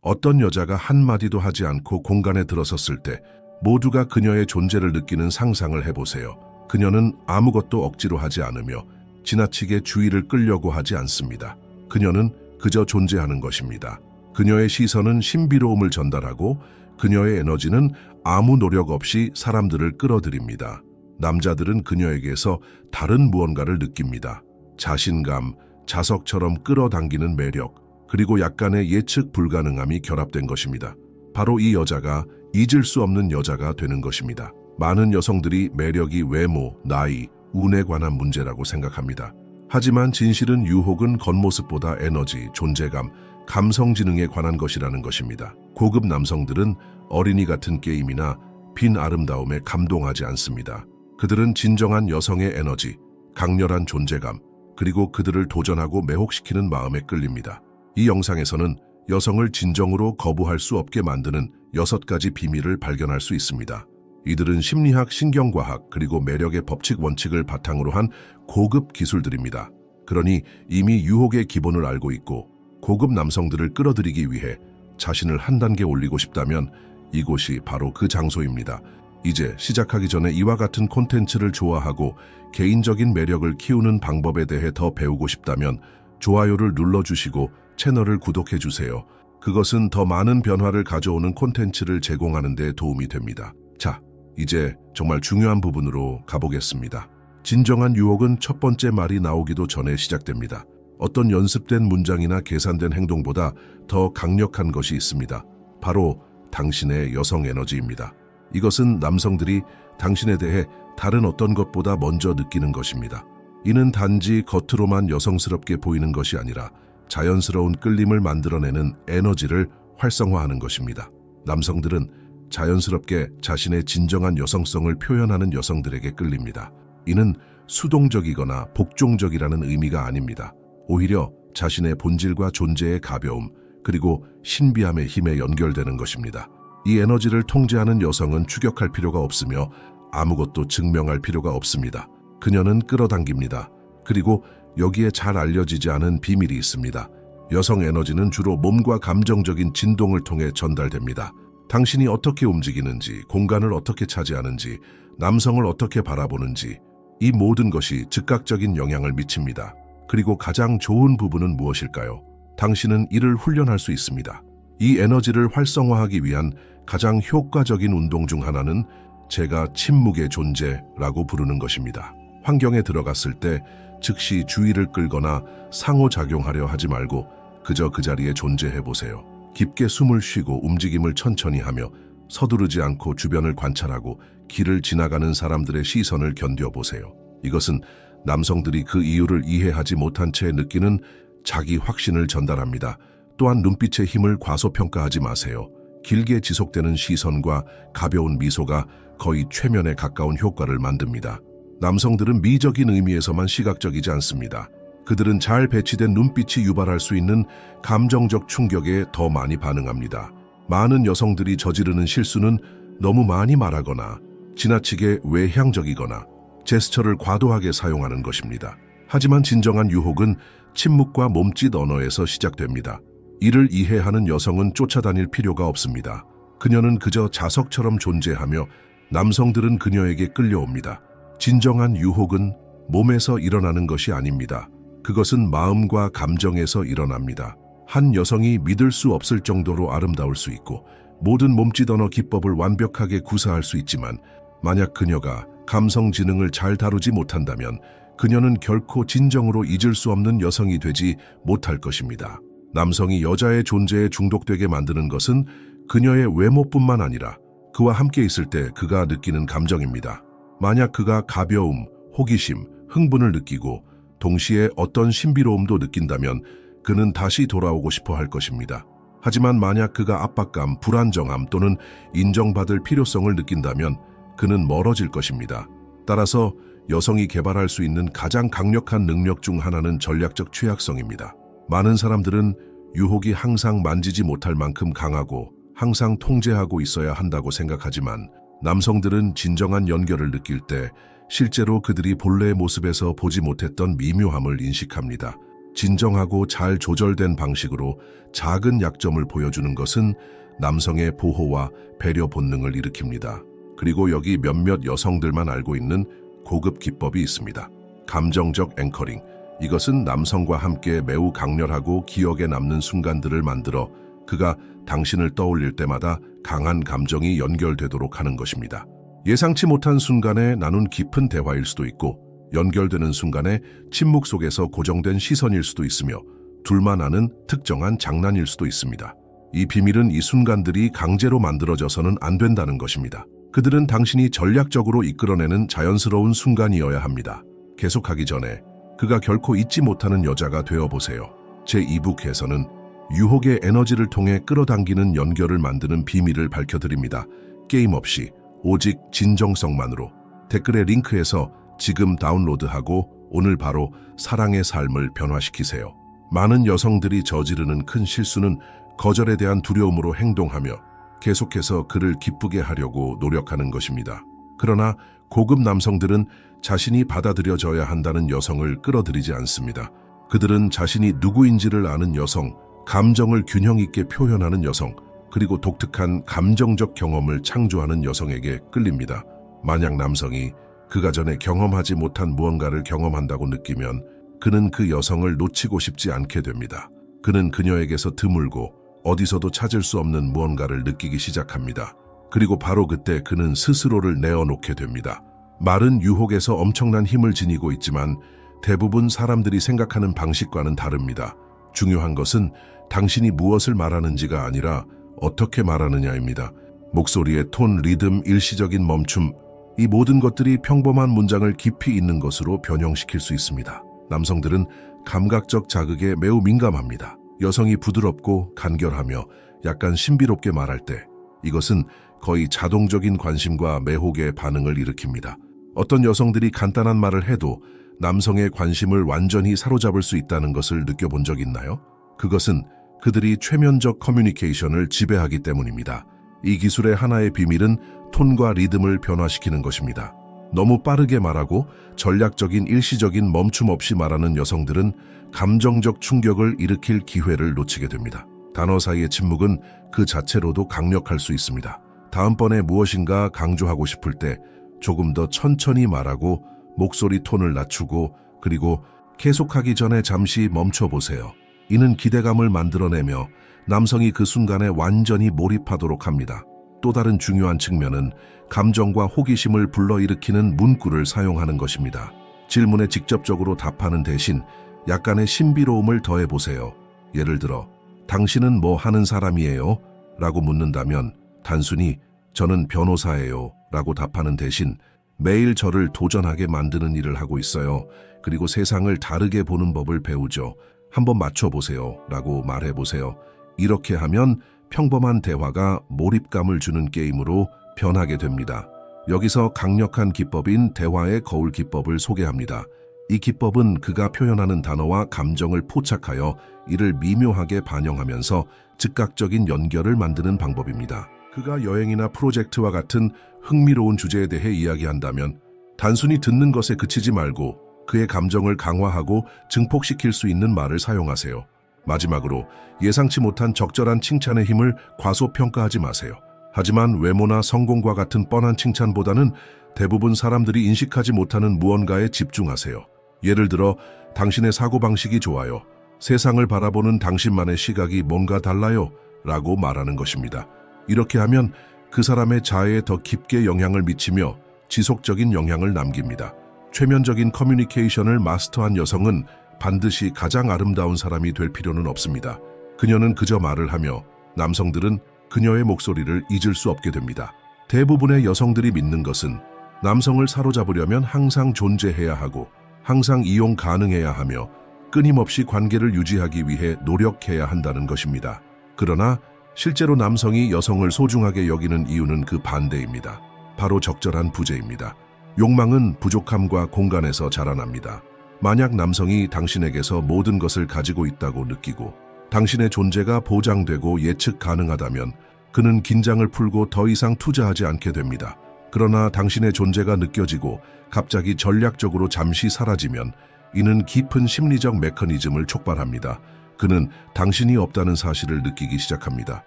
어떤 여자가 한마디도 하지 않고 공간에 들어섰을 때 모두가 그녀의 존재를 느끼는 상상을 해보세요. 그녀는 아무것도 억지로 하지 않으며 지나치게 주의를 끌려고 하지 않습니다. 그녀는 그저 존재하는 것입니다. 그녀의 시선은 신비로움을 전달하고 그녀의 에너지는 아무 노력 없이 사람들을 끌어들입니다. 남자들은 그녀에게서 다른 무언가를 느낍니다. 자신감, 자석처럼 끌어당기는 매력, 그리고 약간의 예측 불가능함이 결합된 것입니다. 바로 이 여자가 잊을 수 없는 여자가 되는 것입니다. 많은 여성들이 매력이 외모, 나이, 운에 관한 문제라고 생각합니다. 하지만 진실은 유혹은 겉모습보다 에너지, 존재감, 감성 지능에 관한 것이라는 것입니다. 고급 남성들은 어린이 같은 게임이나 빈 아름다움에 감동하지 않습니다. 그들은 진정한 여성의 에너지, 강렬한 존재감, 그리고 그들을 도전하고 매혹시키는 마음에 끌립니다. 이 영상에서는 여성을 진정으로 거부할 수 없게 만드는 6가지 비밀을 발견할 수 있습니다. 이들은 심리학, 신경과학, 그리고 매력의 법칙 원칙을 바탕으로 한 고급 기술들입니다. 그러니 이미 유혹의 기본을 알고 있고 고급 남성들을 끌어들이기 위해 자신을 한 단계 올리고 싶다면 이곳이 바로 그 장소입니다. 이제 시작하기 전에 이와 같은 콘텐츠를 좋아하고 개인적인 매력을 키우는 방법에 대해 더 배우고 싶다면 좋아요를 눌러주시고 채널을 구독해주세요. 그것은 더 많은 변화를 가져오는 콘텐츠를 제공하는 데 도움이 됩니다. 자, 이제 정말 중요한 부분으로 가보겠습니다. 진정한 유혹은 첫 번째 말이 나오기도 전에 시작됩니다. 어떤 연습된 문장이나 계산된 행동보다 더 강력한 것이 있습니다. 바로 당신의 여성 에너지입니다. 이것은 남성들이 당신에 대해 다른 어떤 것보다 먼저 느끼는 것입니다. 이는 단지 겉으로만 여성스럽게 보이는 것이 아니라 자연스러운 끌림을 만들어내는 에너지를 활성화하는 것입니다. 남성들은 자연스럽게 자신의 진정한 여성성을 표현하는 여성들에게 끌립니다. 이는 수동적이거나 복종적이라는 의미가 아닙니다. 오히려 자신의 본질과 존재의 가벼움, 그리고 신비함의 힘에 연결되는 것입니다. 이 에너지를 통제하는 여성은 추격할 필요가 없으며 아무것도 증명할 필요가 없습니다. 그녀는 끌어당깁니다. 그리고 여기에 잘 알려지지 않은 비밀이 있습니다. 여성 에너지는 주로 몸과 감정적인 진동을 통해 전달됩니다. 당신이 어떻게 움직이는지, 공간을 어떻게 차지하는지, 남성을 어떻게 바라보는지, 이 모든 것이 즉각적인 영향을 미칩니다. 그리고 가장 좋은 부분은 무엇일까요? 당신은 이를 훈련할 수 있습니다. 이 에너지를 활성화하기 위한 가장 효과적인 운동 중 하나는 제가 침묵의 존재라고 부르는 것입니다. 환경에 들어갔을 때 즉시 주의를 끌거나 상호작용하려 하지 말고 그저 그 자리에 존재해보세요. 깊게 숨을 쉬고 움직임을 천천히 하며 서두르지 않고 주변을 관찰하고 길을 지나가는 사람들의 시선을 견뎌보세요. 이것은 남성들이 그 이유를 이해하지 못한 채 느끼는 자기 확신을 전달합니다. 또한 눈빛의 힘을 과소평가하지 마세요. 길게 지속되는 시선과 가벼운 미소가 거의 최면에 가까운 효과를 만듭니다. 남성들은 미적인 의미에서만 시각적이지 않습니다. 그들은 잘 배치된 눈빛이 유발할 수 있는 감정적 충격에 더 많이 반응합니다. 많은 여성들이 저지르는 실수는 너무 많이 말하거나 지나치게 외향적이거나 제스처를 과도하게 사용하는 것입니다. 하지만 진정한 유혹은 침묵과 몸짓 언어에서 시작됩니다. 이를 이해하는 여성은 쫓아다닐 필요가 없습니다. 그녀는 그저 자석처럼 존재하며 남성들은 그녀에게 끌려옵니다. 진정한 유혹은 몸에서 일어나는 것이 아닙니다. 그것은 마음과 감정에서 일어납니다. 한 여성이 믿을 수 없을 정도로 아름다울 수 있고 모든 몸짓 언어 기법을 완벽하게 구사할 수 있지만 만약 그녀가 감성 지능을 잘 다루지 못한다면 그녀는 결코 진정으로 잊을 수 없는 여성이 되지 못할 것입니다. 남성이 여자의 존재에 중독되게 만드는 것은 그녀의 외모뿐만 아니라 그와 함께 있을 때 그가 느끼는 감정입니다. 만약 그가 가벼움, 호기심, 흥분을 느끼고 동시에 어떤 신비로움도 느낀다면 그는 다시 돌아오고 싶어 할 것입니다. 하지만 만약 그가 압박감, 불안정함 또는 인정받을 필요성을 느낀다면 그는 멀어질 것입니다. 따라서 여성이 개발할 수 있는 가장 강력한 능력 중 하나는 전략적 취약성입니다. 많은 사람들은 유혹이 항상 만지지 못할 만큼 강하고 항상 통제하고 있어야 한다고 생각하지만 남성들은 진정한 연결을 느낄 때 실제로 그들이 본래의 모습에서 보지 못했던 미묘함을 인식합니다. 진정하고 잘 조절된 방식으로 작은 약점을 보여주는 것은 남성의 보호와 배려 본능을 일으킵니다. 그리고 여기 몇몇 여성들만 알고 있는 고급 기법이 있습니다. 감정적 앵커링. 이것은 남성과 함께 매우 강렬하고 기억에 남는 순간들을 만들어 그가 당신을 떠올릴 때마다 강한 감정이 연결되도록 하는 것입니다. 예상치 못한 순간에 나눈 깊은 대화일 수도 있고 연결되는 순간에 침묵 속에서 고정된 시선일 수도 있으며 둘만 아는 특정한 장난일 수도 있습니다. 이 비밀은 이 순간들이 강제로 만들어져서는 안 된다는 것입니다. 그들은 당신이 전략적으로 이끌어내는 자연스러운 순간이어야 합니다. 계속하기 전에 그가 결코 잊지 못하는 여자가 되어보세요. 제2부에서는 유혹의 에너지를 통해 끌어당기는 연결을 만드는 비밀을 밝혀드립니다. 게임 없이 오직 진정성만으로. 댓글의 링크에서 지금 다운로드하고 오늘 바로 사랑의 삶을 변화시키세요. 많은 여성들이 저지르는 큰 실수는 거절에 대한 두려움으로 행동하며 계속해서 그를 기쁘게 하려고 노력하는 것입니다. 그러나 고급 남성들은 자신이 받아들여져야 한다는 여성을 끌어들이지 않습니다. 그들은 자신이 누구인지를 아는 여성, 감정을 균형 있게 표현하는 여성, 그리고 독특한 감정적 경험을 창조하는 여성에게 끌립니다. 만약 남성이 그가 전에 경험하지 못한 무언가를 경험한다고 느끼면 그는 그 여성을 놓치고 싶지 않게 됩니다. 그는 그녀에게서 드물고 어디서도 찾을 수 없는 무언가를 느끼기 시작합니다. 그리고 바로 그때 그는 스스로를 내어놓게 됩니다. 말은 유혹에서 엄청난 힘을 지니고 있지만 대부분 사람들이 생각하는 방식과는 다릅니다. 중요한 것은 당신이 무엇을 말하는지가 아니라 어떻게 말하느냐입니다. 목소리의 톤, 리듬, 일시적인 멈춤, 이 모든 것들이 평범한 문장을 깊이 있는 것으로 변형시킬 수 있습니다. 남성들은 감각적 자극에 매우 민감합니다. 여성이 부드럽고 간결하며 약간 신비롭게 말할 때 이것은 거의 자동적인 관심과 매혹의 반응을 일으킵니다. 어떤 여성들이 간단한 말을 해도 남성의 관심을 완전히 사로잡을 수 있다는 것을 느껴본 적 있나요? 그것은 그들이 최면적 커뮤니케이션을 지배하기 때문입니다. 이 기술의 하나의 비밀은 톤과 리듬을 변화시키는 것입니다. 너무 빠르게 말하고 전략적인 일시적인 멈춤 없이 말하는 여성들은 감정적 충격을 일으킬 기회를 놓치게 됩니다. 단어 사이의 침묵은 그 자체로도 강력할 수 있습니다. 다음번에 무엇인가 강조하고 싶을 때 조금 더 천천히 말하고 목소리 톤을 낮추고 그리고 계속하기 전에 잠시 멈춰보세요. 이는 기대감을 만들어내며 남성이 그 순간에 완전히 몰입하도록 합니다. 또 다른 중요한 측면은 감정과 호기심을 불러일으키는 문구를 사용하는 것입니다. 질문에 직접적으로 답하는 대신 약간의 신비로움을 더해보세요. 예를 들어, 당신은 뭐 하는 사람이에요? 라고 묻는다면 단순히 저는 변호사예요 라고 답하는 대신 매일 저를 도전하게 만드는 일을 하고 있어요. 그리고 세상을 다르게 보는 법을 배우죠. 한번 맞춰보세요 라고 말해보세요. 이렇게 하면 평범한 대화가 몰입감을 주는 게임으로 변하게 됩니다. 여기서 강력한 기법인 대화의 거울 기법을 소개합니다. 이 기법은 그가 표현하는 단어와 감정을 포착하여 이를 미묘하게 반영하면서 즉각적인 연결을 만드는 방법입니다. 그가 여행이나 프로젝트와 같은 흥미로운 주제에 대해 이야기한다면 단순히 듣는 것에 그치지 말고 그의 감정을 강화하고 증폭시킬 수 있는 말을 사용하세요. 마지막으로 예상치 못한 적절한 칭찬의 힘을 과소평가하지 마세요. 하지만 외모나 성공과 같은 뻔한 칭찬보다는 대부분 사람들이 인식하지 못하는 무언가에 집중하세요. 예를 들어, 당신의 사고방식이 좋아요. 세상을 바라보는 당신만의 시각이 뭔가 달라요. 라고 말하는 것입니다. 이렇게 하면 그 사람의 자아에 더 깊게 영향을 미치며 지속적인 영향을 남깁니다. 최면적인 커뮤니케이션을 마스터한 여성은 반드시 가장 아름다운 사람이 될 필요는 없습니다. 그녀는 그저 말을 하며 남성들은 그녀의 목소리를 잊을 수 없게 됩니다. 대부분의 여성들이 믿는 것은 남성을 사로잡으려면 항상 존재해야 하고 항상 이용 가능해야 하며 끊임없이 관계를 유지하기 위해 노력해야 한다는 것입니다. 그러나 실제로 남성이 여성을 소중하게 여기는 이유는 그 반대입니다. 바로 적절한 부재입니다. 욕망은 부족함과 공간에서 자라납니다. 만약 남성이 당신에게서 모든 것을 가지고 있다고 느끼고 당신의 존재가 보장되고 예측 가능하다면 그는 긴장을 풀고 더 이상 투자하지 않게 됩니다. 그러나 당신의 존재가 느껴지고 갑자기 전략적으로 잠시 사라지면 이는 깊은 심리적 메커니즘을 촉발합니다. 그는 당신이 없다는 사실을 느끼기 시작합니다.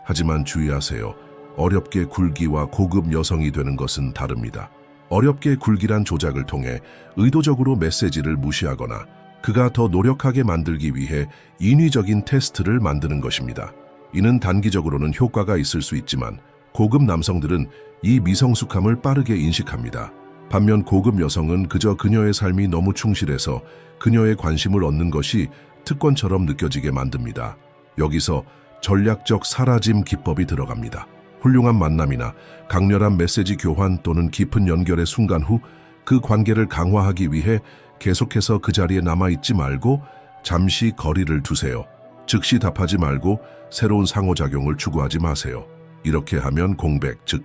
하지만 주의하세요. 어렵게 굴기와 고급 여성이 되는 것은 다릅니다. 어렵게 굴기란 조작을 통해 의도적으로 메시지를 무시하거나 그가 더 노력하게 만들기 위해 인위적인 테스트를 만드는 것입니다. 이는 단기적으로는 효과가 있을 수 있지만 고급 남성들은 이 미성숙함을 빠르게 인식합니다. 반면 고급 여성은 그저 그녀의 삶이 너무 충실해서 그녀의 관심을 얻는 것이 특권처럼 느껴지게 만듭니다. 여기서 전략적 사라짐 기법이 들어갑니다. 훌륭한 만남이나 강렬한 메시지 교환 또는 깊은 연결의 순간 후 그 관계를 강화하기 위해 계속해서 그 자리에 남아있지 말고 잠시 거리를 두세요. 즉시 답하지 말고 새로운 상호작용을 추구하지 마세요. 이렇게 하면 공백, 즉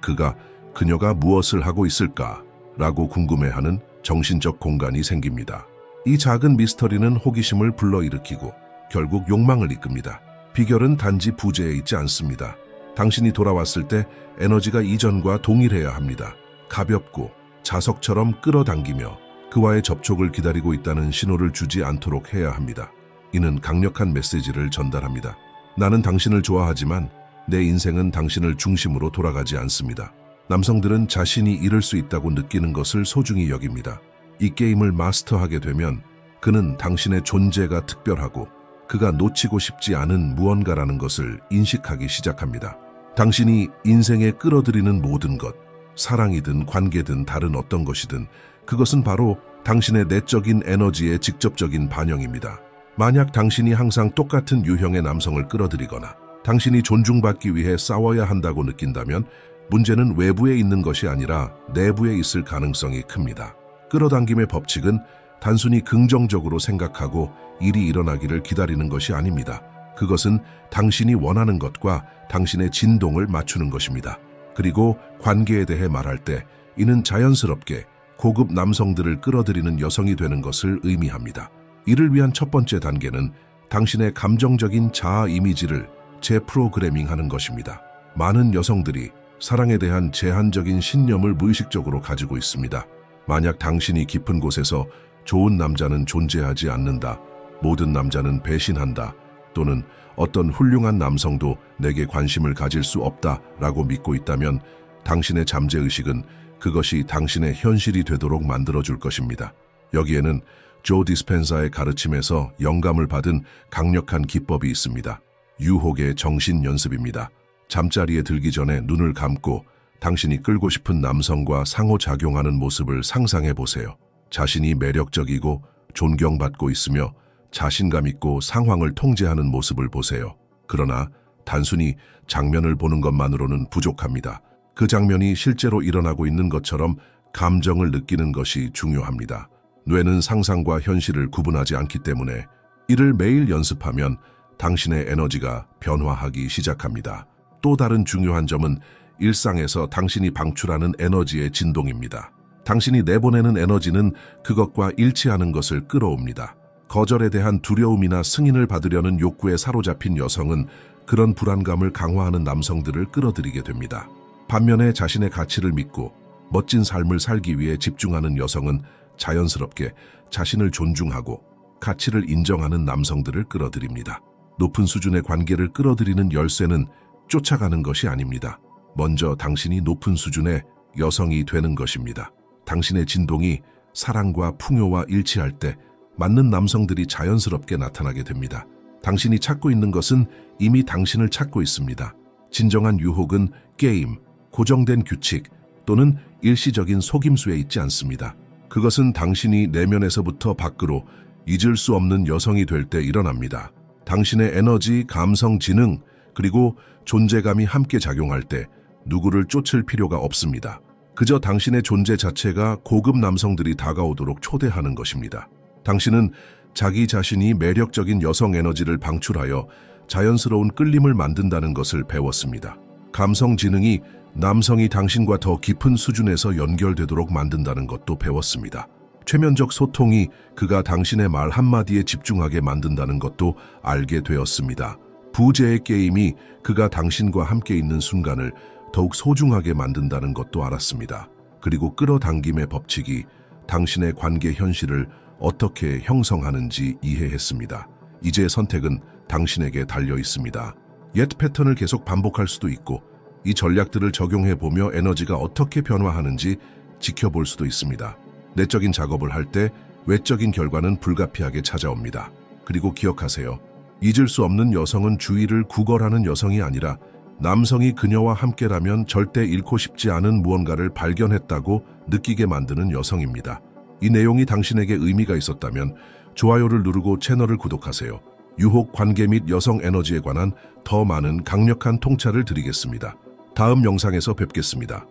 그녀가 무엇을 하고 있을까? 라고 궁금해하는 정신적 공간이 생깁니다. 이 작은 미스터리는 호기심을 불러일으키고 결국 욕망을 이끕니다. 비결은 단지 부재에 있지 않습니다. 당신이 돌아왔을 때 에너지가 이전과 동일해야 합니다. 가볍고 자석처럼 끌어당기며 그와의 접촉을 기다리고 있다는 신호를 주지 않도록 해야 합니다. 이는 강력한 메시지를 전달합니다. 나는 당신을 좋아하지만 내 인생은 당신을 중심으로 돌아가지 않습니다. 남성들은 자신이 이룰 수 있다고 느끼는 것을 소중히 여깁니다. 이 게임을 마스터하게 되면 그는 당신의 존재가 특별하고 그가 놓치고 싶지 않은 무언가라는 것을 인식하기 시작합니다. 당신이 인생에 끌어들이는 모든 것, 사랑이든 관계든 다른 어떤 것이든 그것은 바로 당신의 내적인 에너지의 직접적인 반영입니다. 만약 당신이 항상 똑같은 유형의 남성을 끌어들이거나 당신이 존중받기 위해 싸워야 한다고 느낀다면 문제는 외부에 있는 것이 아니라 내부에 있을 가능성이 큽니다. 끌어당김의 법칙은 단순히 긍정적으로 생각하고 일이 일어나기를 기다리는 것이 아닙니다. 그것은 당신이 원하는 것과 당신의 진동을 맞추는 것입니다. 그리고 관계에 대해 말할 때 이는 자연스럽게 고급 남성들을 끌어들이는 여성이 되는 것을 의미합니다. 이를 위한 첫 번째 단계는 당신의 감정적인 자아 이미지를 재프로그래밍하는 것입니다. 많은 여성들이 사랑에 대한 제한적인 신념을 무의식적으로 가지고 있습니다. 만약 당신이 깊은 곳에서 좋은 남자는 존재하지 않는다, 모든 남자는 배신한다, 또는 어떤 훌륭한 남성도 내게 관심을 가질 수 없다라고 믿고 있다면 당신의 잠재의식은 그것이 당신의 현실이 되도록 만들어줄 것입니다. 여기에는 조 디스펜자의 가르침에서 영감을 받은 강력한 기법이 있습니다. 유혹의 정신 연습입니다. 잠자리에 들기 전에 눈을 감고 당신이 끌고 싶은 남성과 상호작용하는 모습을 상상해 보세요. 자신이 매력적이고 존경받고 있으며 자신감 있고 상황을 통제하는 모습을 보세요. 그러나 단순히 장면을 보는 것만으로는 부족합니다. 그 장면이 실제로 일어나고 있는 것처럼 감정을 느끼는 것이 중요합니다. 뇌는 상상과 현실을 구분하지 않기 때문에 이를 매일 연습하면 당신의 에너지가 변화하기 시작합니다. 또 다른 중요한 점은 일상에서 당신이 방출하는 에너지의 진동입니다. 당신이 내보내는 에너지는 그것과 일치하는 것을 끌어옵니다. 거절에 대한 두려움이나 승인을 받으려는 욕구에 사로잡힌 여성은 그런 불안감을 강화하는 남성들을 끌어들이게 됩니다. 반면에 자신의 가치를 믿고 멋진 삶을 살기 위해 집중하는 여성은 자연스럽게 자신을 존중하고 가치를 인정하는 남성들을 끌어들입니다. 높은 수준의 관계를 끌어들이는 열쇠는 쫓아가는 것이 아닙니다. 먼저 당신이 높은 수준의 여성이 되는 것입니다. 당신의 진동이 사랑과 풍요와 일치할 때 맞는 남성들이 자연스럽게 나타나게 됩니다. 당신이 찾고 있는 것은 이미 당신을 찾고 있습니다. 진정한 유혹은 게임, 고정된 규칙 또는 일시적인 속임수에 있지 않습니다. 그것은 당신이 내면에서부터 밖으로 잊을 수 없는 여성이 될 때 일어납니다. 당신의 에너지, 감성, 지능, 그리고 존재감이 함께 작용할 때 누구를 쫓을 필요가 없습니다. 그저 당신의 존재 자체가 고급 남성들이 다가오도록 초대하는 것입니다. 당신은 자기 자신이 매력적인 여성 에너지를 방출하여 자연스러운 끌림을 만든다는 것을 배웠습니다. 감성 지능이 남성이 당신과 더 깊은 수준에서 연결되도록 만든다는 것도 배웠습니다. 최면적 소통이 그가 당신의 말 한마디에 집중하게 만든다는 것도 알게 되었습니다. 부재의 게임이 그가 당신과 함께 있는 순간을 더욱 소중하게 만든다는 것도 알았습니다. 그리고 끌어당김의 법칙이 당신의 관계 현실을 어떻게 형성하는지 이해했습니다. 이제 선택은 당신에게 달려 있습니다. 옛 패턴을 계속 반복할 수도 있고 이 전략들을 적용해보며 에너지가 어떻게 변화하는지 지켜볼 수도 있습니다. 내적인 작업을 할 때 외적인 결과는 불가피하게 찾아옵니다. 그리고 기억하세요. 잊을 수 없는 여성은 주위를 구걸하는 여성이 아니라 남성이 그녀와 함께라면 절대 잃고 싶지 않은 무언가를 발견했다고 느끼게 만드는 여성입니다. 이 내용이 당신에게 의미가 있었다면 좋아요를 누르고 채널을 구독하세요. 유혹, 관계 및 여성 에너지에 관한 더 많은 강력한 통찰을 드리겠습니다. 다음 영상에서 뵙겠습니다.